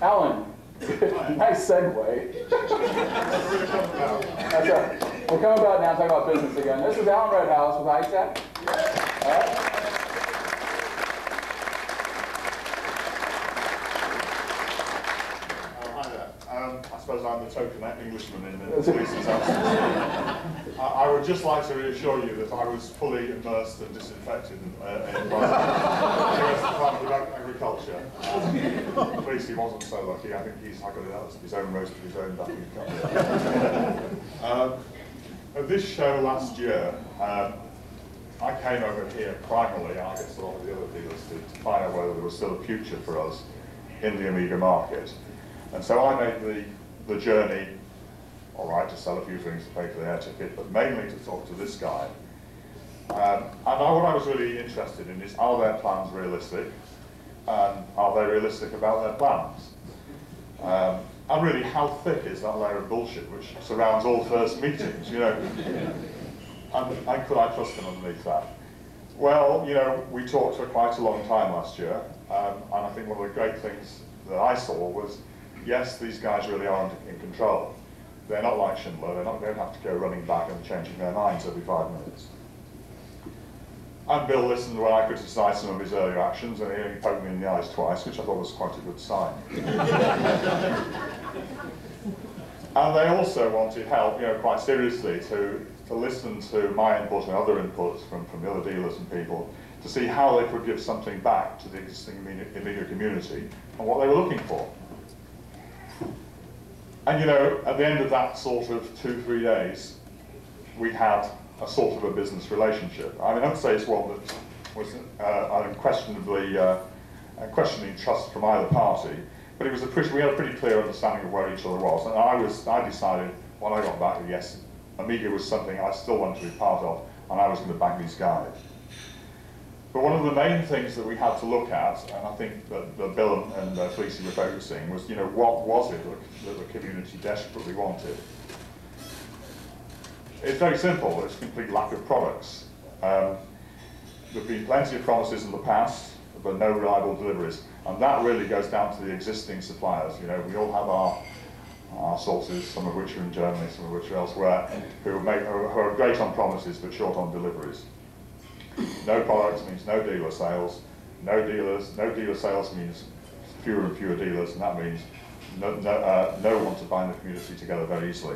Alan, nice segue. That's right. We're coming about now, talking about business again. This is Alan Redhouse with iTech. I suppose I'm the token Englishman in the police's house. I would just like to reassure you that I was fully immersed and disinfected in the Department of Agriculture. At least he wasn't so lucky. I think I got it out his own roast of his own back in the company. At this show last year, I came over here primarily, and I guess a lot of the other dealers did, to find out whether there was still a future for us in the Amiga market. And so I made the journey, all right, to sell a few things to pay for the air ticket, but mainly to talk to this guy. And what I was really interested in is, are their plans realistic? And are they realistic about their plans? And really, how thick is that layer of bullshit which surrounds all first meetings, you know? And could I trust them underneath that? Well, you know, we talked for quite a long time last year, and I think one of the great things that I saw was, yes, these guys really aren't in control. They're not like Schindler. They don't have to go running back and changing their minds every 5 minutes. And Bill listened when I criticised some of his earlier actions, and he only poked me in the eyes twice, which I thought was quite a good sign. And they also wanted help, you know, quite seriously, to listen to my input and other inputs from the other dealers and people, to see how they could give something back to the existing Amiga community and what they were looking for. And you know, at the end of that sort of 2-3 days, we had a sort of a business relationship. I mean, I would say it's one that was unquestionably questioning trust from either party, but it was we had a pretty clear understanding of where each other was. And I decided when I got back that yes, Amiga was something I still wanted to be part of, and I was going to back these guys. But one of the main things that we had to look at, and I think that Bill and Fleecy were focusing, was, you know, what was it that the community desperately wanted? It's very simple. It's a complete lack of products. There have been plenty of promises in the past, but no reliable deliveries. And that really goes down to the existing suppliers. You know, we all have our sources, some of which are in Germany, some of which are elsewhere, who are great on promises but short on deliveries. No products means no dealer sales. No dealer sales means fewer and fewer dealers, and that means no one to bind the community together very easily.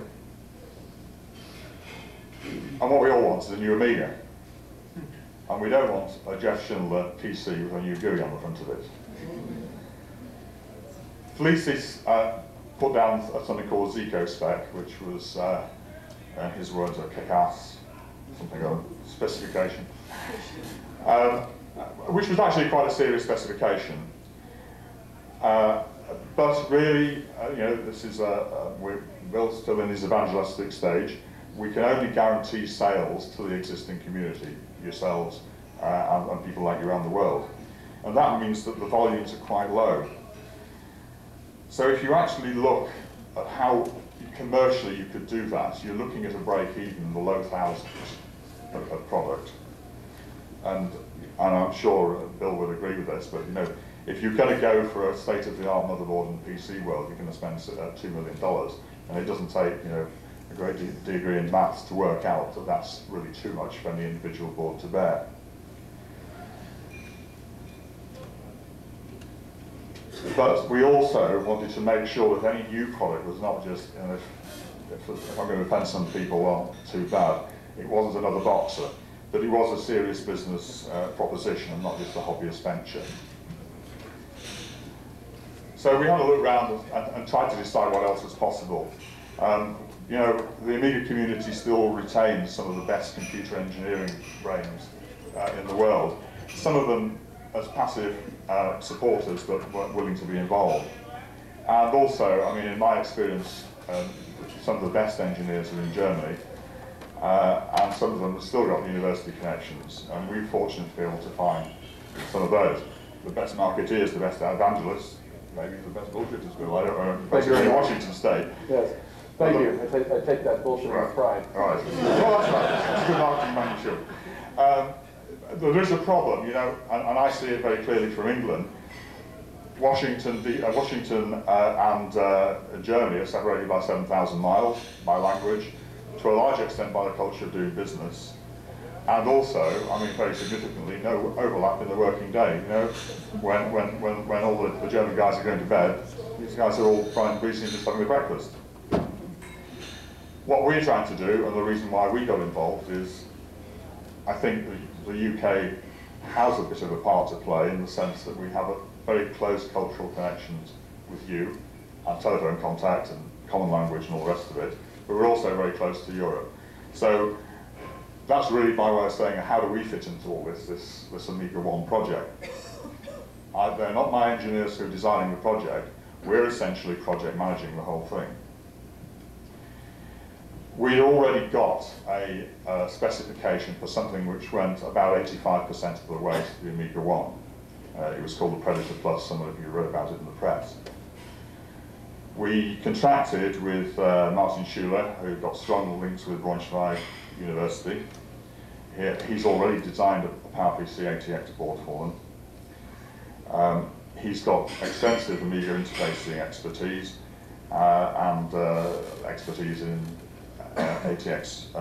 And what we all want is a new Amiga. And we don't want a Jeff Schindler PC with a new GUI on the front of it. Fleecy's put down something called Zico spec, which was, his words are kick-ass, something of a specification. Which was actually quite a serious specification. But really, you know, this is we're still in his evangelistic stage. We can only guarantee sales to the existing community, yourselves and people like you around the world. And that means that the volumes are quite low. So if you actually look at how commercially you could do that, you're looking at a break-even in the low thousands of product. And I'm sure Bill would agree with this, but you know, if you're going to go for a state-of-the-art motherboard in the PC world, you're going to spend $2 million, and it doesn't take, you know, a great degree in maths to work out that that's really too much for any individual board to bear. But we also wanted to make sure that any new product was not just, you know, if I'm going to offend some people, well, too bad, it wasn't another boxer, that it was a serious business proposition and not just a hobbyist venture. So we had a look around and tried to decide what else was possible. You know, the Amiga community still retains some of the best computer engineering brains in the world. Some of them as passive supporters, but weren't willing to be involved. And also, I mean, in my experience, some of the best engineers are in Germany, and some of them have still got university connections, and we're fortunate to be able to find some of those. The best marketeers, the best evangelists, maybe the best bullshitters, Bill. I don't know, basically in Washington State. Yes. Thank you. I take that bullshit with pride. All right. Well, that's right. That's a good marketing man, sure. There is a problem, you know, and I see it very clearly from England. Washington and Germany are separated by 7,000 miles by language, to a large extent by the culture of doing business. And also, I mean, very significantly, no overlap in the working day. You know, when all the German guys are going to bed, these guys are all frying greasy and just having their breakfast. What we're trying to do, and the reason why we got involved, is I think the UK has a bit of a part to play in the sense that we have a very close cultural connections with you, and telephone contact and common language and all the rest of it, but we're also very close to Europe. So that's really my way of saying, how do we fit into all this AmigaOne project? They're not my engineers who are designing the project, we're essentially project managing the whole thing. We'd already got a specification for something which went about 85% of the way to the AmigaOne. It was called the Predator Plus, some of you read about it in the press. We contracted with Martin Schuler, who got strong links with Braunschweig University. He's already designed a PowerPC ATX board for them. He's got extensive Amiga interfacing expertise and expertise in ATX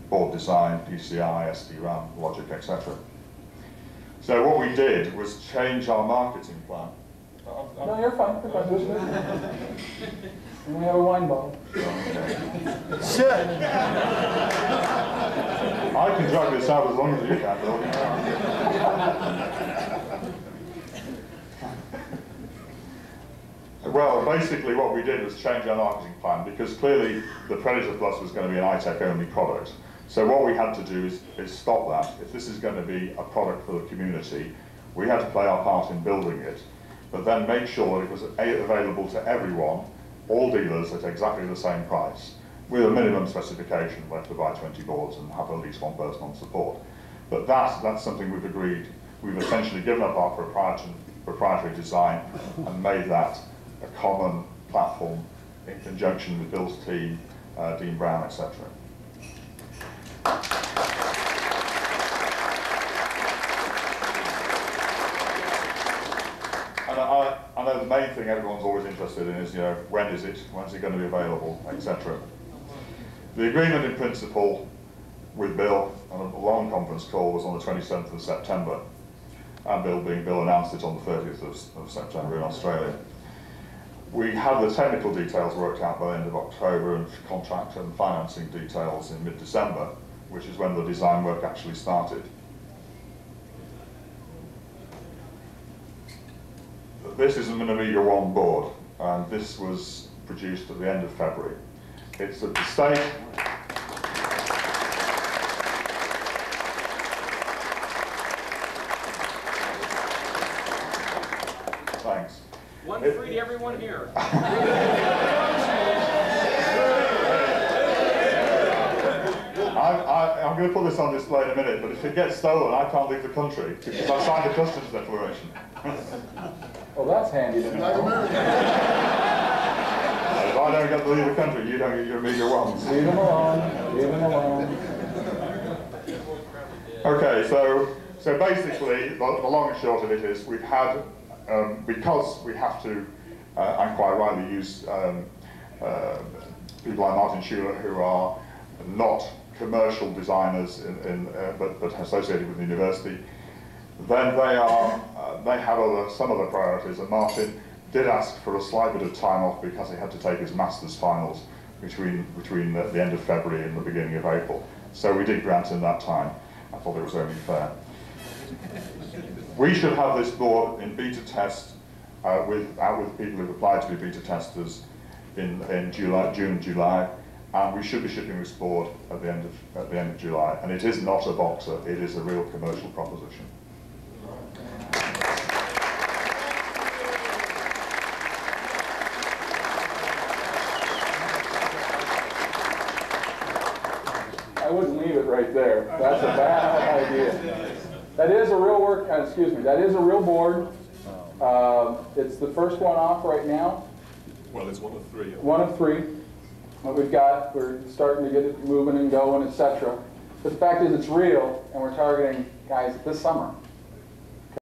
board design, PCI, SD-RAM, logic, etc. So what we did was change our marketing plan. No, you're fine. You're fine. And we have a wine bottle. Shit! I can drag this out as long as you can, Bill. Well, basically what we did was change our marketing plan, because clearly the Predator Plus was going to be an iTech only product. So what we had to do is stop that. If this is going to be a product for the community, we had to play our part in building it, but then make sure that it was available to everyone, all dealers, at exactly the same price, with a minimum specification, like to buy 20 boards and have at least one person on support. But that's something we've agreed. We've essentially given up our proprietary design and made that a common platform in conjunction with Bill's team, Dean Brown, etc. And I know the main thing everyone's always interested in is, you know, when's it going to be available, etc. The agreement in principle with Bill on a long conference call was on the 27th of September, and Bill announced it on the 30th of September in Australia. We had the technical details worked out by the end of October, and contract and financing details in mid-December, which is when the design work actually started. This is an AmigaOne board, and this was produced at the end of February. It's at the stage. Thanks. One free to everyone here. I'm going to put this on display in a minute, but if it gets stolen, I can't leave the country, because I signed a customs declaration. Well, that's handy to know. If I don't get to leave the country, you don't get your AmigaOnes. Leave them alone. Leave them alone. Okay, so basically, the long and short of it is we've had, because we have to, and quite rightly, use people like Martin Schuler, who are not commercial designers but associated with the university, then they have some other priorities, and Martin did ask for a slight bit of time off because he had to take his master's finals between the end of February and the beginning of April. So we did grant him that time. I thought it was only fair. We should have this board in beta test out with people who've applied to be beta testers in June, July, and we should be shipping this board at the end of July. And it is not a boxer; it is a real commercial proposition. I wouldn't leave it right there. That's a bad idea. That is a real that is a real board. It's the first one off right now. Well, it's one of three. One of three. What we're starting to get it moving and going, etc. But the fact is, it's real, and we're targeting guys this summer.